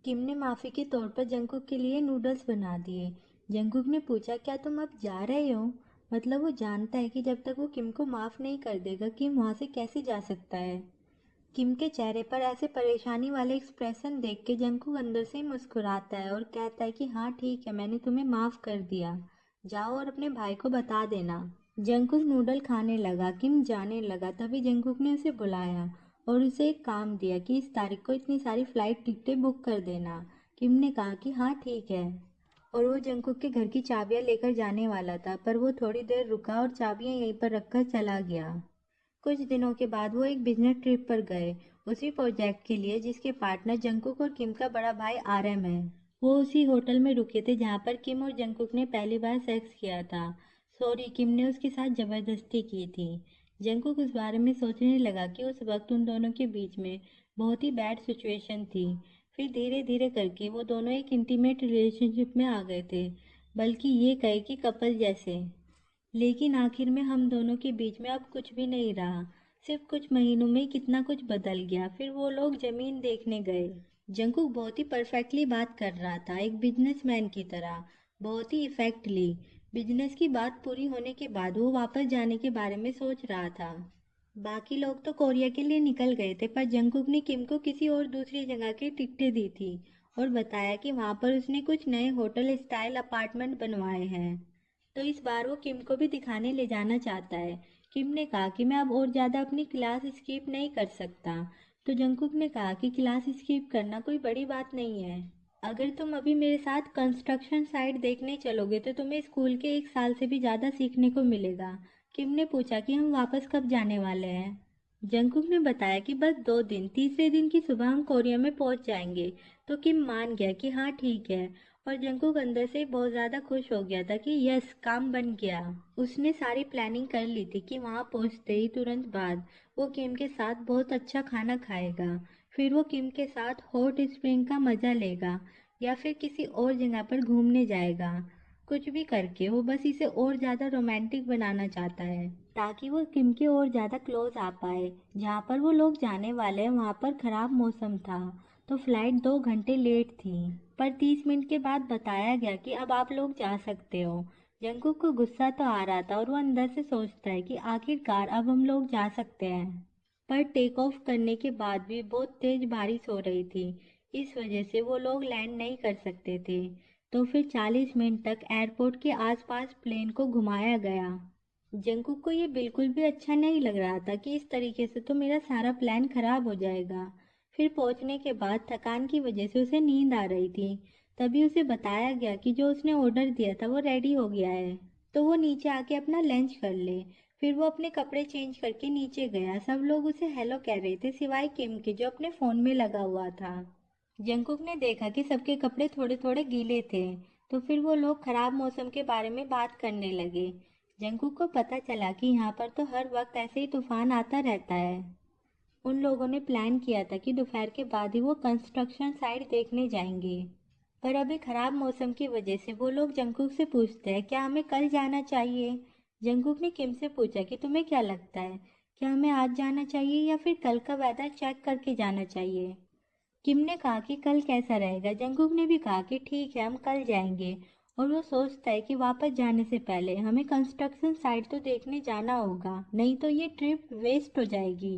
किम ने माफी के तौर पर जंगकुक के लिए नूडल्स बना दिए। जंगकुक ने पूछा, क्या तुम अब जा रहे हो? मतलब वो जानता है कि जब तक वो किम को माफ नहीं कर देगा, किम वहां से कैसे जा सकता है। किम के चेहरे पर ऐसे परेशानी वाले एक्सप्रेशन देख के जंगकुक अंदर से ही मुस्कुराता है और कहता है कि हाँ ठीक है, मैंने तुम्हें माफ कर दिया। जाओ और अपने भाई को बता देना। जंगकुक नूडल खाने लगा। किम जाने लगा, तभी जंगकुक ने उसे बुलाया और उसे एक काम दिया कि इस तारीख को इतनी सारी फ्लाइट टिकटें बुक कर देना। किम ने कहा कि हाँ ठीक है, और वो जंगकुक के घर की चाबियां लेकर जाने वाला था, पर वो थोड़ी देर रुका और चाबियां यहीं पर रखकर चला गया। कुछ दिनों के बाद वो एक बिजनेस ट्रिप पर गए, उसी प्रोजेक्ट के लिए जिसके पार्टनर जंगकुक और किम का बड़ा भाई आरएम है। वो उसी होटल में रुके थे जहाँ पर किम और जंगकुक ने पहली बार सेक्स किया था। सॉरी, किम ने उसके साथ जबरदस्ती की थी। जंगकुक उस बारे में सोचने लगा कि उस वक्त उन दोनों के बीच में बहुत ही बैड सिचुएशन थी। फिर धीरे धीरे करके वो दोनों एक इंटीमेट रिलेशनशिप में आ गए थे, बल्कि ये कहे कि कपल जैसे। लेकिन आखिर में हम दोनों के बीच में अब कुछ भी नहीं रहा। सिर्फ कुछ महीनों में ही कितना कुछ बदल गया। फिर वो लोग जमीन देखने गए। जंकुक बहुत ही परफेक्टली बात कर रहा था, एक बिजनेसमैन की तरह, बहुत ही इफेक्टली। बिजनेस की बात पूरी होने के बाद वो वापस जाने के बारे में सोच रहा था। बाकी लोग तो कोरिया के लिए निकल गए थे, पर जंकुक ने किम को किसी और दूसरी जगह की टिकटें दी थी और बताया कि वहां पर उसने कुछ नए होटल स्टाइल अपार्टमेंट बनवाए हैं। तो इस बार वो किम को भी दिखाने ले जाना चाहता है। किम ने कहा कि मैं अब और ज़्यादा अपनी क्लास स्किप नहीं कर सकता। तो जंकुक ने कहा कि क्लास स्किप करना कोई बड़ी बात नहीं है। अगर तुम अभी मेरे साथ कंस्ट्रक्शन साइट देखने चलोगे तो तुम्हें स्कूल के एक साल से भी ज़्यादा सीखने को मिलेगा। किम ने पूछा कि हम वापस कब जाने वाले हैं। जंकुक ने बताया कि बस 2 दिन, तीसरे दिन की सुबह हम कोरिया में पहुंच जाएंगे। तो किम मान गया कि हाँ ठीक है, और जंकुक अंदर से बहुत ज़्यादा खुश हो गया था कि यस, काम बन गया। उसने सारी प्लानिंग कर ली थी कि वहां पहुंचते ही तुरंत बाद वो किम के साथ बहुत अच्छा खाना खाएगा। फिर वो किम के साथ हॉट स्प्रिंग का मज़ा लेगा या फिर किसी और जगह पर घूमने जाएगा। कुछ भी करके वो बस इसे और ज़्यादा रोमांटिक बनाना चाहता है, ताकि वो किम के और ज़्यादा क्लोज आ पाए। जहाँ पर वो लोग जाने वाले हैं वहाँ पर ख़राब मौसम था, तो फ्लाइट 2 घंटे लेट थी। पर 30 मिनट के बाद बताया गया कि अब आप लोग जा सकते हो। जंकुक को गुस्सा तो आ रहा था और वो अंदर से सोचता है कि आखिरकार अब हम लोग जा सकते हैं। पर टेक ऑफ करने के बाद भी बहुत तेज बारिश हो रही थी, इस वजह से वो लोग लैंड नहीं कर सकते थे। तो फिर 40 मिनट तक एयरपोर्ट के आसपास प्लेन को घुमाया गया। जंकुक को ये बिल्कुल भी अच्छा नहीं लग रहा था कि इस तरीके से तो मेरा सारा प्लान खराब हो जाएगा। फिर पहुंचने के बाद थकान की वजह से उसे नींद आ रही थी। तभी उसे बताया गया कि जो उसने ऑर्डर दिया था वो रेडी हो गया है, तो वो नीचे आके अपना लंच कर ले। फिर वो अपने कपड़े चेंज करके नीचे गया। सब लोग उसे हेलो कह रहे थे सिवाय किम के, जो अपने फ़ोन में लगा हुआ था। जंकुक ने देखा कि सबके कपड़े थोड़े थोड़े गीले थे, तो फिर वो लोग खराब मौसम के बारे में बात करने लगे। जंकुक को पता चला कि यहाँ पर तो हर वक्त ऐसे ही तूफान आता रहता है। उन लोगों ने प्लान किया था कि दोपहर के बाद ही वो कंस्ट्रक्शन साइट देखने जाएंगे, पर अभी खराब मौसम की वजह से वो लोग जंकुक से पूछते हैं क्या हमें कल जाना चाहिए। जंकुक ने किम से पूछा कि तुम्हें क्या लगता है, क्या हमें आज जाना चाहिए या फिर कल का वेदर चेक करके जाना चाहिए। किम ने कहा कि कल कैसा रहेगा। जंगकुक ने भी कहा कि ठीक है, हम कल जाएंगे। और वो सोचता है कि वापस जाने से पहले हमें कंस्ट्रक्शन साइट तो देखने जाना होगा, नहीं तो ये ट्रिप वेस्ट हो जाएगी।